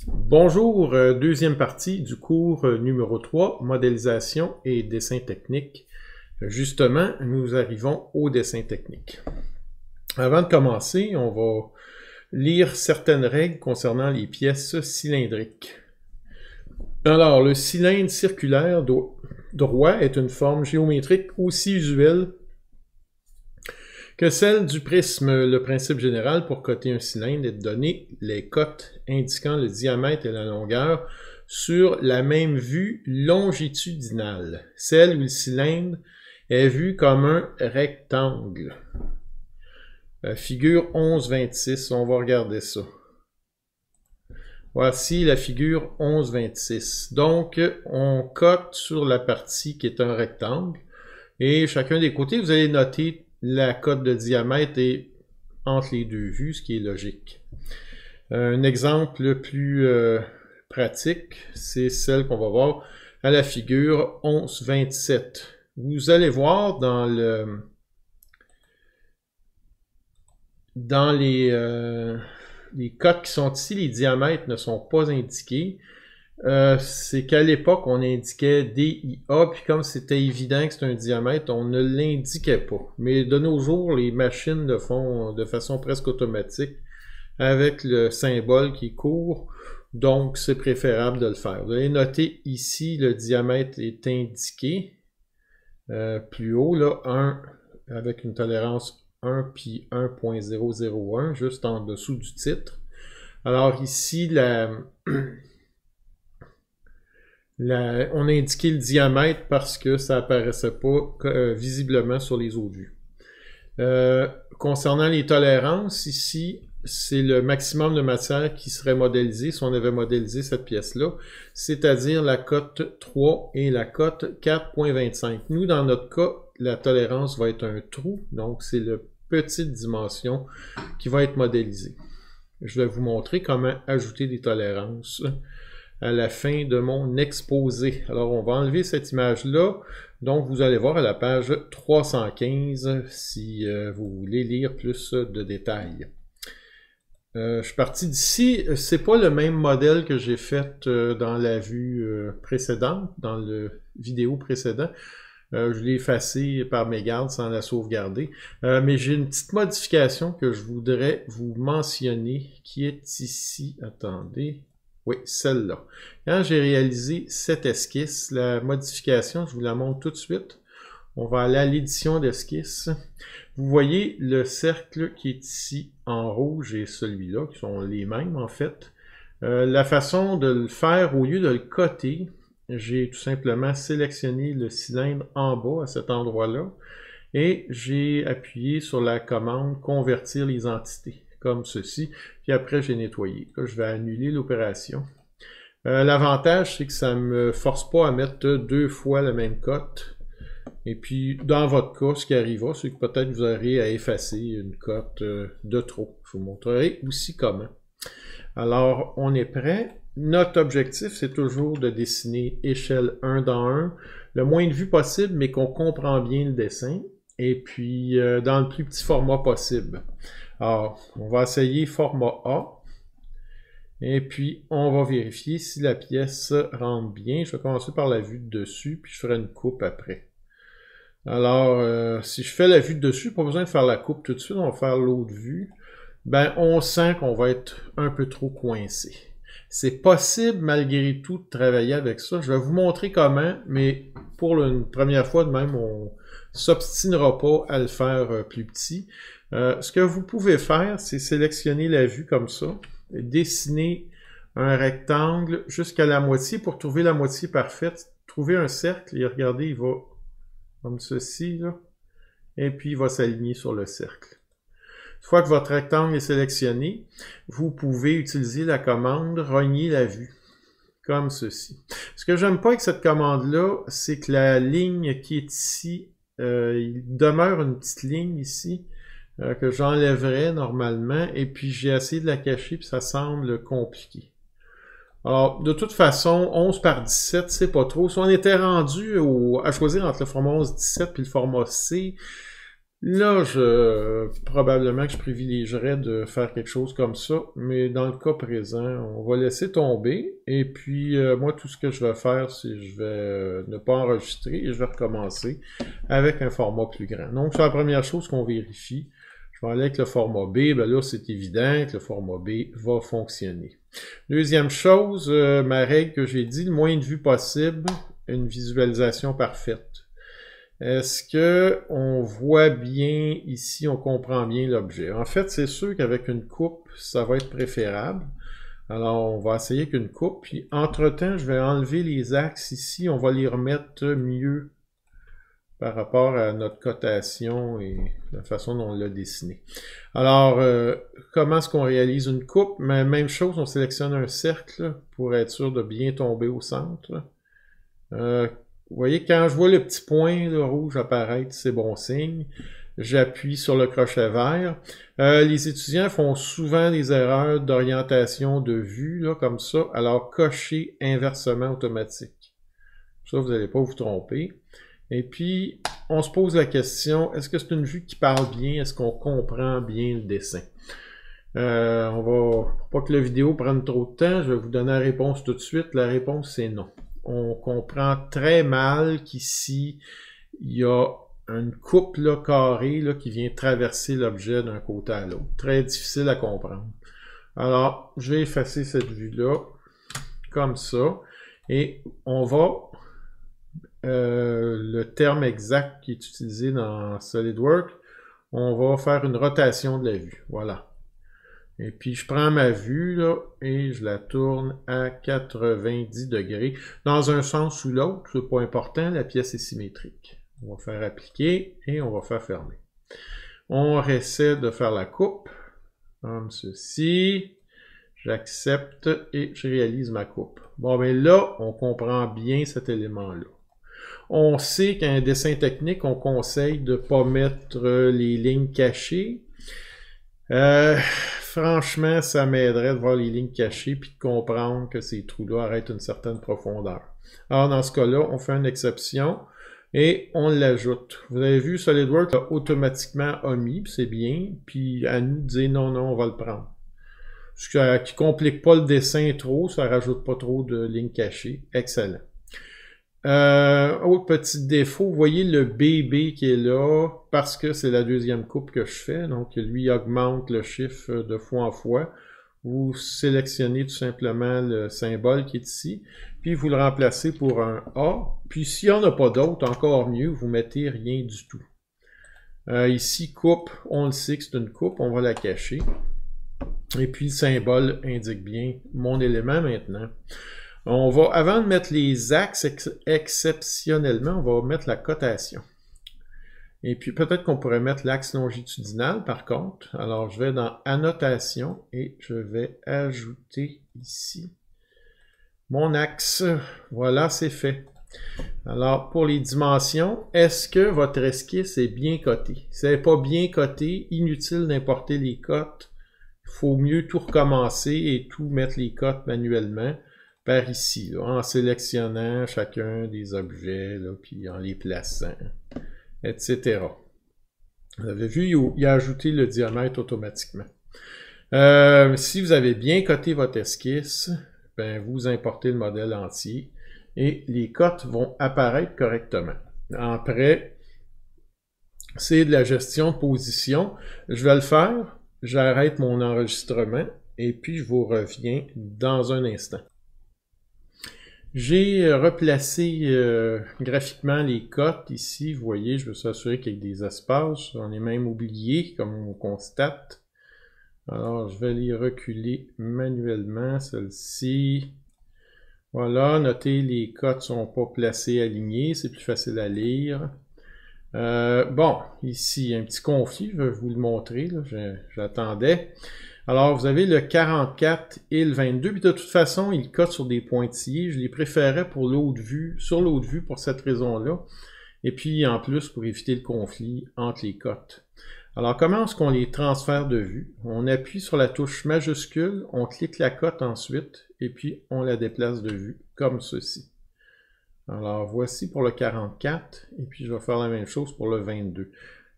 Bonjour, deuxième partie du cours numéro 3, modélisation et dessin technique. Justement, nous arrivons au dessin technique. Avant de commencer, on va lire certaines règles concernant les pièces cylindriques. Alors, le cylindre circulaire droit est une forme géométrique aussi usuelle que celle du prisme. Le principe général pour coter un cylindre est de donner les cotes indiquant le diamètre et la longueur sur la même vue longitudinale, celle où le cylindre est vu comme un rectangle. Figure 11-26, on va regarder ça. Voici la figure 11-26. Donc, on cote sur la partie qui est un rectangle, et chacun des côtés, vous allez noter la cote de diamètre est entre les deux vues, ce qui est logique. Un exemple plus pratique, c'est celle qu'on va voir à la figure 11-27. Vous allez voir dans les cotes qui sont ici, les diamètres ne sont pas indiqués. C'est qu'à l'époque, on indiquait DIA, puis comme c'était évident que c'est un diamètre, on ne l'indiquait pas. Mais de nos jours, les machines le font de façon presque automatique avec le symbole qui court, donc c'est préférable de le faire. Vous allez noter ici, le diamètre est indiqué plus haut, là, 1 avec une tolérance 1 puis 1.001, juste en dessous du titre. Alors ici, on a indiqué le diamètre parce que ça apparaissait pas visiblement sur les autres vues. Concernant les tolérances, ici, c'est le maximum de matière qui serait modélisé si on avait modélisé cette pièce-là, c'est-à-dire la cote 3 et la cote 4.25. Nous, dans notre cas, la tolérance va être un trou, donc c'est la petite dimension qui va être modélisée. Je vais vous montrer comment ajouter des tolérances à la fin de mon exposé. Alors, on va enlever cette image-là. Donc, vous allez voir à la page 315 si vous voulez lire plus de détails. Je suis parti d'ici. C'est pas le même modèle que j'ai fait dans la vue précédente, dans le vidéo précédent. Je l'ai effacé par mégarde sans la sauvegarder. Mais j'ai une petite modification que je voudrais vous mentionner qui est ici. Attendez. Oui, celle-là. Quand j'ai réalisé cette esquisse, la modification, je vous la montre tout de suite. On va aller à l'édition d'esquisse. Vous voyez le cercle qui est ici en rouge et celui-là, qui sont les mêmes en fait. La façon de le faire, au lieu de le coter, j'ai tout simplement sélectionné le cylindre en bas à cet endroit-là et j'ai appuyé sur la commande « Convertir les entités ». Comme ceci, puis après j'ai nettoyé. Là, je vais annuler l'opération. L'avantage, c'est que ça ne me force pas à mettre deux fois la même cote. Et puis, dans votre cas, ce qui arrivera, c'est que peut-être vous aurez à effacer une cote de trop. Je vous montrerai aussi comment. Alors, on est prêt. Notre objectif, c'est toujours de dessiner échelle 1 dans 1, le moins de vues possible, mais qu'on comprend bien le dessin. Et puis, dans le plus petit format possible. Alors, on va essayer format A. Et puis, on va vérifier si la pièce rentre bien. Je vais commencer par la vue de dessus, puis je ferai une coupe après. Alors, si je fais la vue de dessus, pas besoin de faire la coupe tout de suite, on va faire l'autre vue. Ben, on sent qu'on va être un peu trop coincé. C'est possible, malgré tout, de travailler avec ça. Je vais vous montrer comment, mais pour une première fois de même, on s'obstinera pas à le faire plus petit. Ce que vous pouvez faire, c'est sélectionner la vue comme ça, dessiner un rectangle jusqu'à la moitié. Pour trouver la moitié parfaite, trouver un cercle et regardez, il va comme ceci, là, et puis il va s'aligner sur le cercle. Une fois que votre rectangle est sélectionné, vous pouvez utiliser la commande « Rogner la vue », comme ceci. Ce que j'aime pas avec cette commande-là, c'est que la ligne qui est ici, il demeure une petite ligne ici, que j'enlèverais normalement, et puis j'ai essayé de la cacher, puis ça semble compliqué. Alors, de toute façon, 11 par 17, c'est pas trop. Si on était rendu à choisir entre le format 11-17 puis le format C, Là, probablement que je privilégierais de faire quelque chose comme ça, mais dans le cas présent, on va laisser tomber. Et puis, moi, tout ce que je vais faire, c'est je vais ne pas enregistrer et je vais recommencer avec un format plus grand. Donc, c'est la première chose qu'on vérifie. Je vais aller avec le format B. Ben là, c'est évident que le format B va fonctionner. Deuxième chose, ma règle que j'ai dit, le moins de vues possible, une visualisation parfaite. Est-ce que on voit bien ici, on comprend bien l'objet? En fait, c'est sûr qu'avec une coupe, ça va être préférable. Alors, on va essayer qu'une coupe, puis entre-temps, je vais enlever les axes ici, on va les remettre mieux par rapport à notre cotation et la façon dont on l'a dessiné. Alors, comment est-ce qu'on réalise une coupe? Mais même chose, on sélectionne un cercle pour être sûr de bien tomber au centre. Vous voyez, quand je vois le petit point là, rouge apparaître, c'est bon signe. J'appuie sur le crochet vert. Les étudiants font souvent des erreurs d'orientation de vue, là, comme ça. Alors, cochez inversement automatique. Ça, vous n'allez pas vous tromper. Et puis, on se pose la question, est-ce que c'est une vue qui parle bien? Est-ce qu'on comprend bien le dessin? Pour pas que la vidéo prenne trop de temps, je vais vous donner la réponse tout de suite. La réponse, c'est non. On comprend très mal qu'ici, il y a une coupe là, carrée là, qui vient traverser l'objet d'un côté à l'autre. Très difficile à comprendre. Alors, je vais effacer cette vue-là, comme ça, et on va, le terme exact qui est utilisé dans SolidWorks, on va faire une rotation de la vue. Voilà. Et puis, je prends ma vue, là, et je la tourne à 90 degrés. Dans un sens ou l'autre, c'est pas important, la pièce est symétrique. On va faire appliquer et on va faire fermer. On essaie de faire la coupe, comme ceci. J'accepte et je réalise ma coupe. Bon, ben là, on comprend bien cet élément-là. On sait qu'un dessin technique, on conseille de ne pas mettre les lignes cachées. Franchement, ça m'aiderait de voir les lignes cachées puis de comprendre que ces trous-là arrêtent une certaine profondeur. Alors, dans ce cas-là, on fait une exception et on l'ajoute. Vous avez vu, SolidWorks a automatiquement omis, c'est bien, puis à nous de dire non, non, on va le prendre. Ce qui complique pas le dessin trop, ça rajoute pas trop de lignes cachées. Excellent. Autre petit défaut, vous voyez le BB qui est là, parce que c'est la deuxième coupe que je fais, donc lui augmente le chiffre de fois en fois. Vous sélectionnez tout simplement le symbole qui est ici, puis vous le remplacez pour un A, puis s'il n'y en a pas d'autre, encore mieux, vous mettez rien du tout. Ici, coupe, on le sait que c'est une coupe, on va la cacher. Et puis le symbole indique bien mon élément maintenant. On va, avant de mettre les axes exceptionnellement, on va mettre la cotation. Et puis peut-être qu'on pourrait mettre l'axe longitudinal par contre. Alors je vais dans Annotation et je vais ajouter ici mon axe. Voilà, c'est fait. Alors pour les dimensions, est-ce que votre esquisse est bien cotée? Si elle n'est pas bien cotée, inutile d'importer les cotes. Il faut mieux tout recommencer et tout mettre les cotes manuellement. Par ici, là, en sélectionnant chacun des objets, là, puis en les plaçant, etc. Vous avez vu, il a ajouté le diamètre automatiquement. Si vous avez bien coté votre esquisse, ben, vous importez le modèle entier et les cotes vont apparaître correctement. Après, c'est de la gestion de position. Je vais le faire, j'arrête mon enregistrement et puis je vous reviens dans un instant. J'ai replacé graphiquement les cotes ici. Vous voyez, je veux s'assurer qu'il y ait des espaces. On est même oublié, comme on constate. Alors, je vais les reculer manuellement, celle-ci. Voilà, notez, les cotes ne sont pas placées alignées. C'est plus facile à lire. Bon, ici, un petit conflit. Je vais vous le montrer. J'attendais. Alors, vous avez le 44 et le 22, puis de toute façon, ils cotent sur des pointillés. Je les préférais pour l'autre vue, sur l'autre vue pour cette raison-là. Et puis, en plus, pour éviter le conflit entre les cotes. Alors, comment est-ce qu'on les transfère de vue? On appuie sur la touche majuscule, on clique la cote ensuite, et puis on la déplace de vue, comme ceci. Alors, voici pour le 44, et puis je vais faire la même chose pour le 22.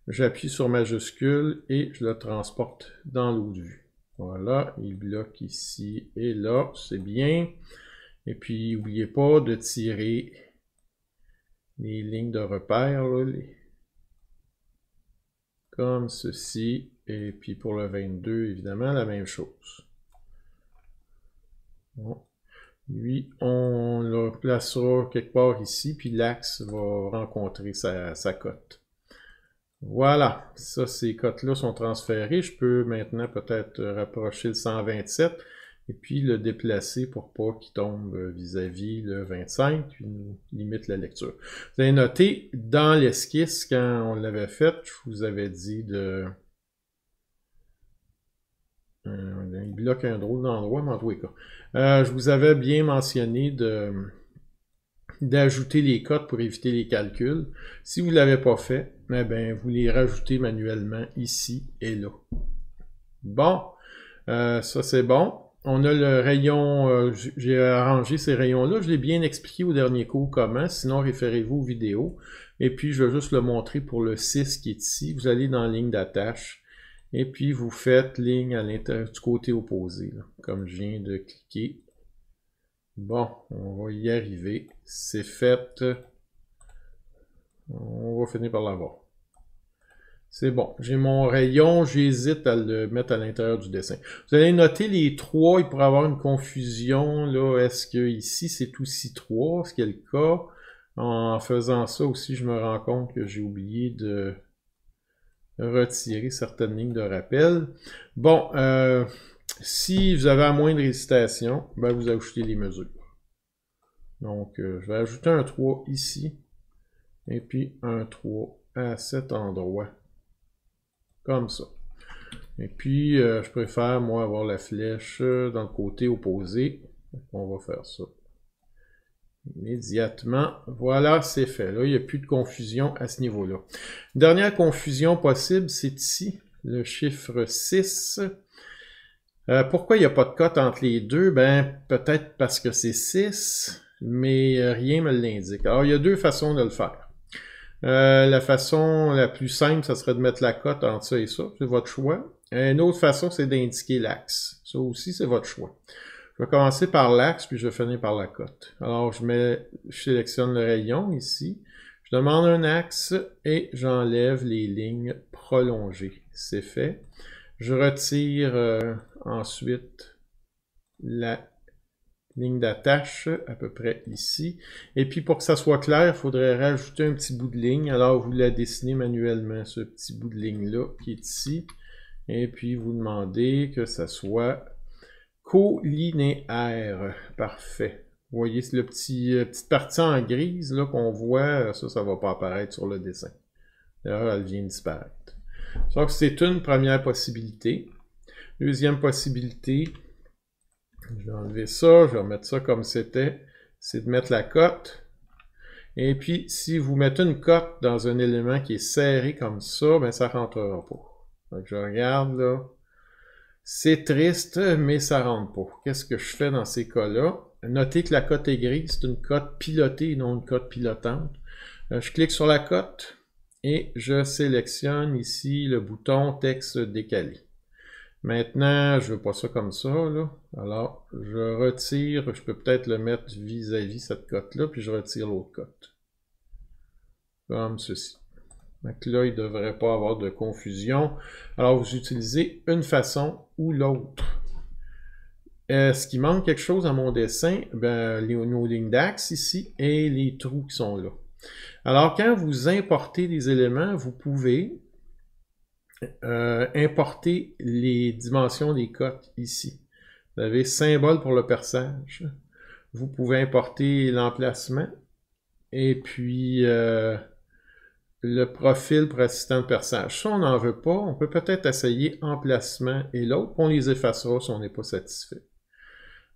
J'appuie sur majuscule et je le transporte dans l'eau de vue. Voilà, il bloque ici et là, c'est bien. Et puis, n'oubliez pas de tirer les lignes de repère, là, comme ceci. Et puis pour le 22, évidemment, la même chose. Bon. Lui, on le placera quelque part ici, puis l'axe va rencontrer sa cote. Voilà, ça, ces cotes-là sont transférées. Je peux maintenant peut-être rapprocher le 127 et puis le déplacer pour pas qu'il tombe vis-à-vis le 25, puis nous limite la lecture. Vous avez noté, dans l'esquisse, quand on l'avait fait, je vous avais dit de... il bloque un drôle d'endroit, mais en tous les cas. Je vous avais bien mentionné d'ajouter les cotes pour éviter les calculs. Si vous ne l'avez pas fait, eh bien, vous les rajoutez manuellement ici et là. Bon, ça c'est bon. On a le rayon, j'ai arrangé ces rayons-là, je l'ai bien expliqué au dernier cours comment, sinon référez-vous aux vidéos. Et puis je vais juste le montrer pour le 6 qui est ici. Vous allez dans ligne d'attache et puis vous faites ligne à l'intérieur du côté opposé, là, comme je viens de cliquer. Bon, on va y arriver. C'est fait. On va finir par l'avoir. C'est bon. J'ai mon rayon. J'hésite à le mettre à l'intérieur du dessin. Vous allez noter les 3. Il pourrait y avoir une confusion. Là, est-ce que ici c'est aussi 3? Ce qui est le cas. En faisant ça aussi, je me rends compte que j'ai oublié de retirer certaines lignes de rappel. Bon, si vous avez à moindre hésitation, ben vous ajoutez les mesures. Donc, je vais ajouter un 3 ici, et puis un 3 à cet endroit, comme ça. Et puis, je préfère, moi, avoir la flèche dans le côté opposé. On va faire ça immédiatement. Voilà, c'est fait. Là, il n'y a plus de confusion à ce niveau-là. Dernière confusion possible, c'est ici, le chiffre 6. Pourquoi il n'y a pas de cote entre les deux? Ben, peut-être parce que c'est 6, mais rien ne me l'indique. Alors, il y a deux façons de le faire. La façon la plus simple, ça serait de mettre la cote entre ça et ça. C'est votre choix. Une autre façon, c'est d'indiquer l'axe. Ça aussi, c'est votre choix. Je vais commencer par l'axe, puis je vais finir par la cote. Alors, je sélectionne le rayon ici. Je demande un axe et j'enlève les lignes prolongées. C'est fait. Je retire ensuite la ligne d'attache à peu près ici. Et puis pour que ça soit clair, il faudrait rajouter un petit bout de ligne. Alors vous la dessinez manuellement, ce petit bout de ligne-là qui est ici. Et puis vous demandez que ça soit collinéaire. Parfait. Vous voyez, c'est le petite partie en grise là qu'on voit, ça ne va pas apparaître sur le dessin. D'ailleurs, elle vient de disparaître. Donc c'est une première possibilité. Deuxième possibilité, je vais enlever ça, je vais remettre ça comme c'était, c'est de mettre la cote. Et puis, si vous mettez une cote dans un élément qui est serré comme ça, ben ça ne rentrera pas. Donc, je regarde là. C'est triste, mais ça ne rentre pas. Qu'est-ce que je fais dans ces cas-là? Notez que la cote est grise, c'est une cote pilotée et non une cote pilotante. Je clique sur la cote et je sélectionne ici le bouton texte décalé. Maintenant, je veux pas ça comme ça, là. Alors, je retire, je peux peut-être le mettre vis-à-vis cette cote-là, puis je retire l'autre cote. Comme ceci. Donc là, il ne devrait pas avoir de confusion. Alors, vous utilisez une façon ou l'autre. Est-ce qu'il manque quelque chose à mon dessin? Ben, nos lignes d'axe ici et les trous qui sont là. Alors, quand vous importez des éléments, vous pouvez importer les dimensions des cotes ici. Vous avez symbole pour le perçage. Vous pouvez importer l'emplacement et puis le profil pour assistant de perçage. Ça, on n'en veut pas. On peut peut-être essayer emplacement et l'autre. On les effacera si on n'est pas satisfait.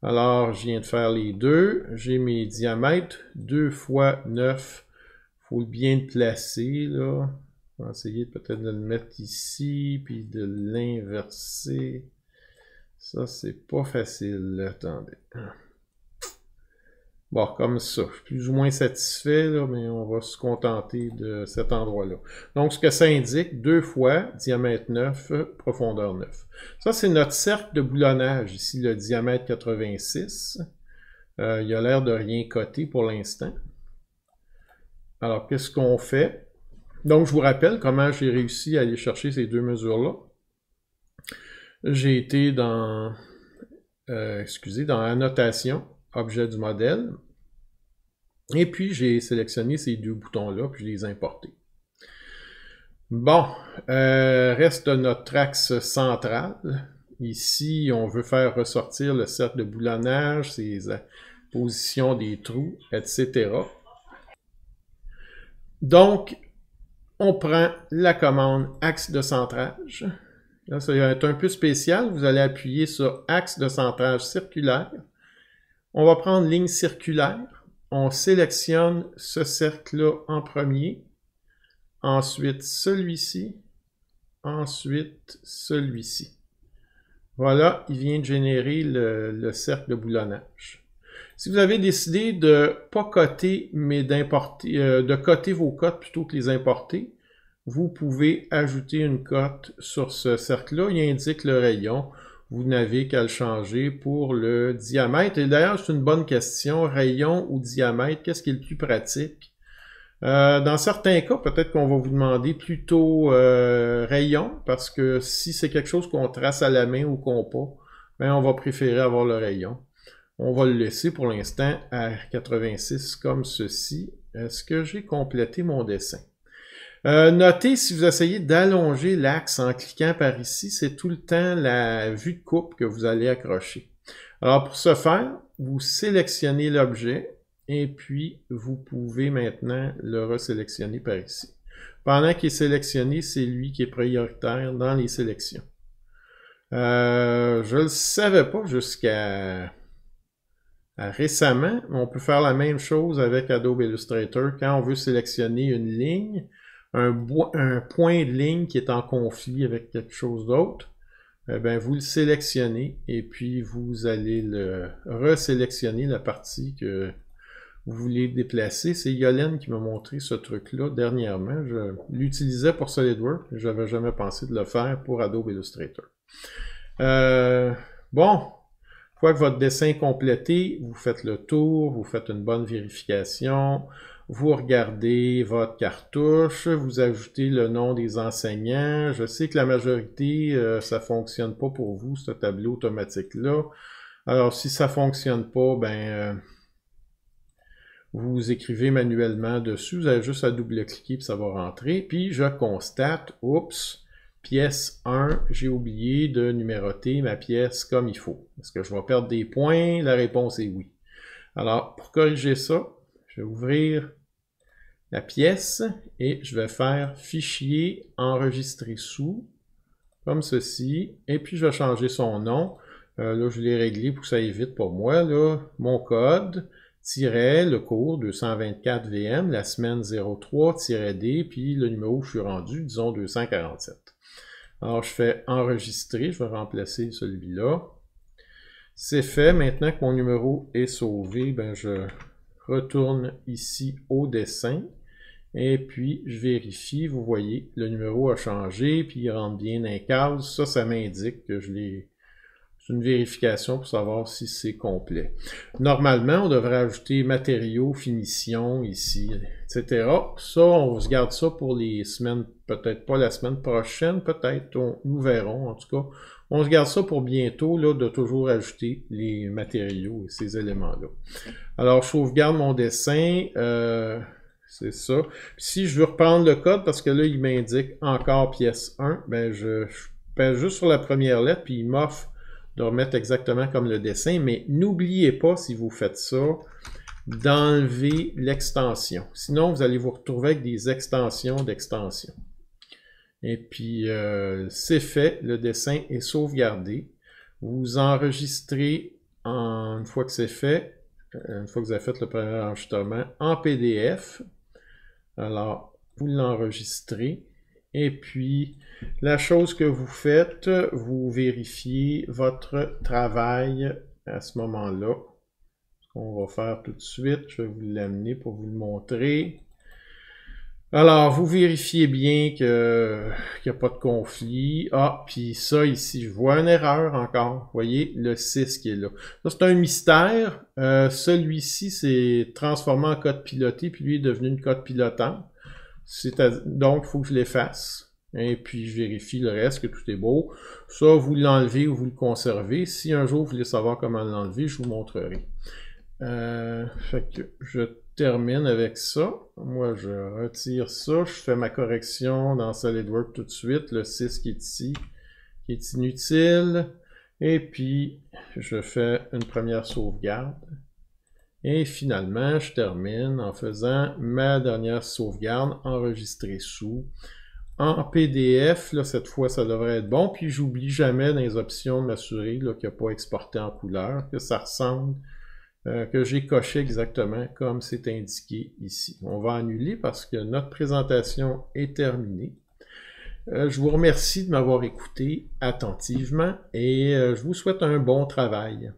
Alors, je viens de faire les deux. J'ai mes diamètres. 2 fois 9. Il faut bien le placer, là. On va essayer peut-être de le mettre ici, puis de l'inverser. Ça, c'est pas facile. Attendez. Bon, comme ça, je suis plus ou moins satisfait, là, mais on va se contenter de cet endroit-là. Donc, ce que ça indique, 2 fois, diamètre 9, profondeur 9. Ça, c'est notre cercle de boulonnage, ici, le diamètre 86. Il a l'air de rien coter pour l'instant. Alors, qu'est-ce qu'on fait? Donc, je vous rappelle comment j'ai réussi à aller chercher ces deux mesures-là. J'ai été dans, dans Annotation, objet du modèle, et puis j'ai sélectionné ces deux boutons-là, puis je les ai importés. Bon, reste notre axe central. Ici, on veut faire ressortir le cercle de boulonnage, ses positions des trous, etc. Donc, on prend la commande axe de centrage. Là, ça va être un peu spécial. Vous allez appuyer sur axe de centrage circulaire. On va prendre ligne circulaire. On sélectionne ce cercle-là en premier. Ensuite, celui-ci. Ensuite, celui-ci. Voilà, il vient de générer le cercle de boulonnage. Si vous avez décidé de ne pas coter, mais d'importer, de coter vos cotes plutôt que les importer, vous pouvez ajouter une cote sur ce cercle-là. Il indique le rayon. Vous n'avez qu'à le changer pour le diamètre. Et d'ailleurs, c'est une bonne question. Rayon ou diamètre, qu'est-ce qui est le plus pratique? Dans certains cas, peut-être qu'on va vous demander plutôt rayon, parce que si c'est quelque chose qu'on trace à la main ou qu'on pas, ben on va préférer avoir le rayon. On va le laisser pour l'instant à 86 comme ceci. Est-ce que j'ai complété mon dessin? Notez, si vous essayez d'allonger l'axe en cliquant par ici, c'est tout le temps la vue de coupe que vous allez accrocher. Alors pour ce faire, vous sélectionnez l'objet et puis vous pouvez maintenant le resélectionner par ici. Pendant qu'il est sélectionné, c'est lui qui est prioritaire dans les sélections. Je ne le savais pas jusqu'à récemment, mais on peut faire la même chose avec Adobe Illustrator quand on veut sélectionner une ligne, un point de ligne qui est en conflit avec quelque chose d'autre. Ben, vous le sélectionnez et puis vous allez le resélectionner la partie que vous voulez déplacer. C'est Yolène qui m'a montré ce truc-là dernièrement. Je l'utilisais pour SolidWorks, mais je n'avais jamais pensé de le faire pour Adobe Illustrator. Bon, une fois que votre dessin est complété, vous faites le tour, vous faites une bonne vérification, vous regardez votre cartouche, vous ajoutez le nom des enseignants. Je sais que la majorité, ça ne fonctionne pas pour vous, ce tableau automatique-là. Alors, si ça ne fonctionne pas, ben, vous écrivez manuellement dessus. Vous avez juste à double-cliquer et ça va rentrer. Puis, je constate, oups, pièce 1, j'ai oublié de numéroter ma pièce comme il faut. Est-ce que je vais perdre des points? La réponse est oui. Alors, pour corriger ça, je vais ouvrir la pièce et je vais faire fichier enregistrer sous, comme ceci, et puis je vais changer son nom. Là, je l'ai réglé pour que ça aille vite pour moi. Là, mon code, le cours 224 VM, la semaine 03-D, puis le numéro où je suis rendu, disons 247. Alors, je fais enregistrer, je vais remplacer celui-là. C'est fait. Maintenant que mon numéro est sauvé, ben, je retourne ici au dessin. Et puis, je vérifie, vous voyez, le numéro a changé, puis il rentre bien dans les cases. Ça m'indique que je l'ai... C'est une vérification pour savoir si c'est complet. Normalement, on devrait ajouter matériaux, finition ici, etc. Ça, on se garde ça pour les semaines, peut-être pas la semaine prochaine, peut-être, nous verrons en tout cas. On se garde ça pour bientôt, là, de toujours ajouter les matériaux et ces éléments-là. Alors, je sauvegarde mon dessin, c'est ça. Si je veux reprendre le code, parce que là, il m'indique encore pièce 1, ben je pèse juste sur la première lettre, puis il m'offre de remettre exactement comme le dessin, mais n'oubliez pas, si vous faites ça, d'enlever l'extension. Sinon, vous allez vous retrouver avec des extensions d'extension. Et puis, c'est fait, le dessin est sauvegardé. Vous enregistrez, une fois que c'est fait, une fois que vous avez fait le premier enregistrement, en PDF. Alors, vous l'enregistrez. Et puis, la chose que vous faites, vous vérifiez votre travail à ce moment-là. Ce qu'on va faire tout de suite, je vais vous l'amener pour vous le montrer. Alors, vous vérifiez bien qu'il n'y a pas de conflit. Ah, puis ça ici, je vois une erreur encore. Vous voyez, le 6 qui est là. Ça, c'est un mystère. Celui-ci s'est transformé en code piloté, puis lui est devenu une code pilotante. Donc, il faut que je l'efface. Et puis, je vérifie le reste, que tout est beau. Ça, vous l'enlevez ou vous le conservez. Si un jour vous voulez savoir comment l'enlever, je vous montrerai. Fait que je termine avec ça. Moi, je retire ça. Je fais ma correction dans SolidWorks tout de suite. Le 6 qui est ici, qui est inutile. Et puis, je fais une première sauvegarde. Et finalement, je termine en faisant ma dernière sauvegarde enregistrée sous. En PDF, là, cette fois, ça devrait être bon. Puis, j'oublie jamais dans les options de m'assurer qu'il n'y a pas exporté en couleur, que ça ressemble, que j'ai coché exactement comme c'est indiqué ici. On va annuler parce que notre présentation est terminée. Je vous remercie de m'avoir écouté attentivement et je vous souhaite un bon travail.